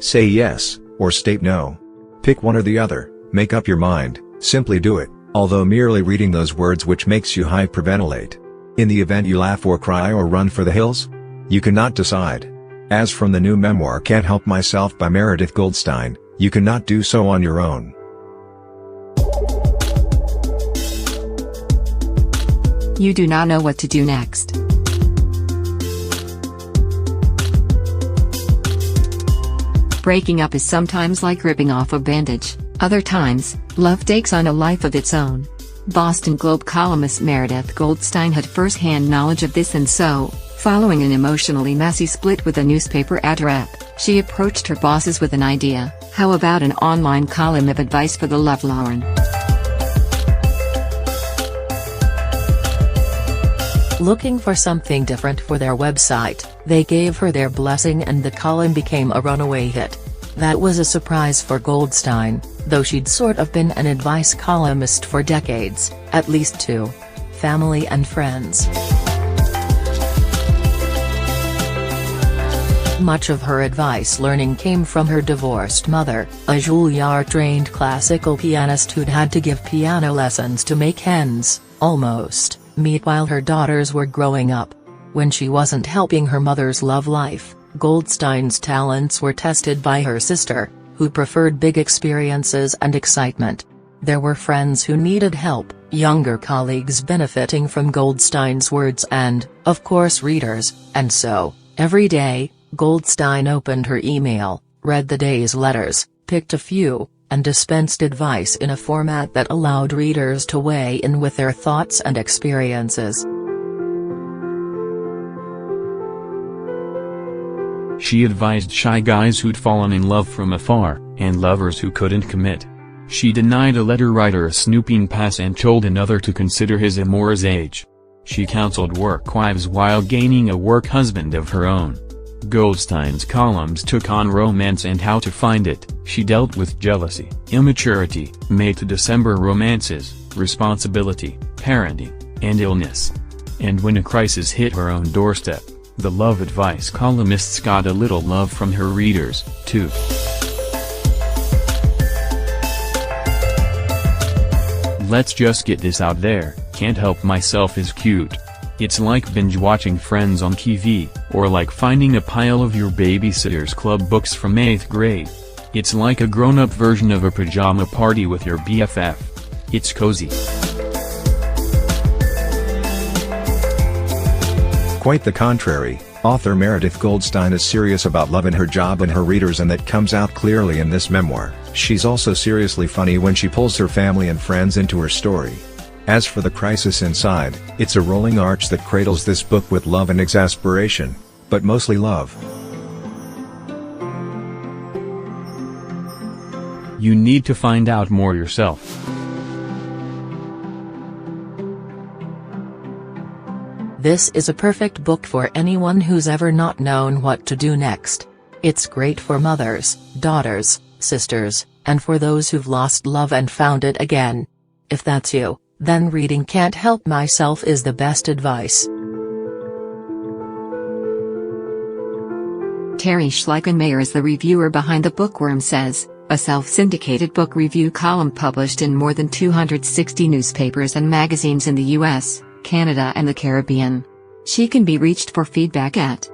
Say yes, or state no. Pick one or the other, make up your mind, simply do it, although merely reading those words which makes you hyperventilate. In the event you laugh or cry or run for the hills? You cannot decide. As from the new memoir Can't Help Myself by Meredith Goldstein, you cannot do so on your own. You do not know what to do next. Breaking up is sometimes like ripping off a bandage, other times, love takes on a life of its own. Boston Globe columnist Meredith Goldstein had first-hand knowledge of this, and so, following an emotionally messy split with a newspaper editor, she approached her bosses with an idea: how about an online column of advice for the lovelorn? Looking for something different for their website, they gave her their blessing and the column became a runaway hit. That was a surprise for Goldstein, though she'd sort of been an advice columnist for decades, at least to family and friends. Much of her advice learning came from her divorced mother, a Juilliard-trained classical pianist who'd had to give piano lessons to make ends, almost, meet while her daughters were growing up. When she wasn't helping her mother's love life, Goldstein's talents were tested by her sister, who preferred big experiences and excitement. There were friends who needed help, younger colleagues benefiting from Goldstein's words and, of course, readers, and so, every day, Goldstein opened her email, read the day's letters, picked a few, and dispensed advice in a format that allowed readers to weigh in with their thoughts and experiences. She advised shy guys who'd fallen in love from afar, and lovers who couldn't commit. She denied a letter writer a snooping pass and told another to consider his amour's age. She counseled work wives while gaining a work husband of her own. Goldstein's columns took on romance and how to find it. She dealt with jealousy, immaturity, May to December romances, responsibility, parenting, and illness. And when a crisis hit her own doorstep, the love advice columnists got a little love from her readers, too. Let's just get this out there, Can't Help Myself is cute. It's like binge-watching Friends on TV, or like finding a pile of your babysitter's club books from 8th grade. It's like a grown-up version of a pajama party with your BFF. It's cozy. Quite the contrary, author Meredith Goldstein is serious about love in her job and her readers, and that comes out clearly in this memoir. She's also seriously funny when she pulls her family and friends into her story. As for the crisis inside, it's a rolling arch that cradles this book with love and exasperation, but mostly love. You need to find out more yourself. This is a perfect book for anyone who's ever not known what to do next. It's great for mothers, daughters, sisters, and for those who've lost love and found it again. If that's you, then reading Can't Help Myself is the best advice. Terry Schleikenmayer is the reviewer behind The Bookworm Says, a self-syndicated book review column published in more than 260 newspapers and magazines in the US, Canada and the Caribbean. She can be reached for feedback at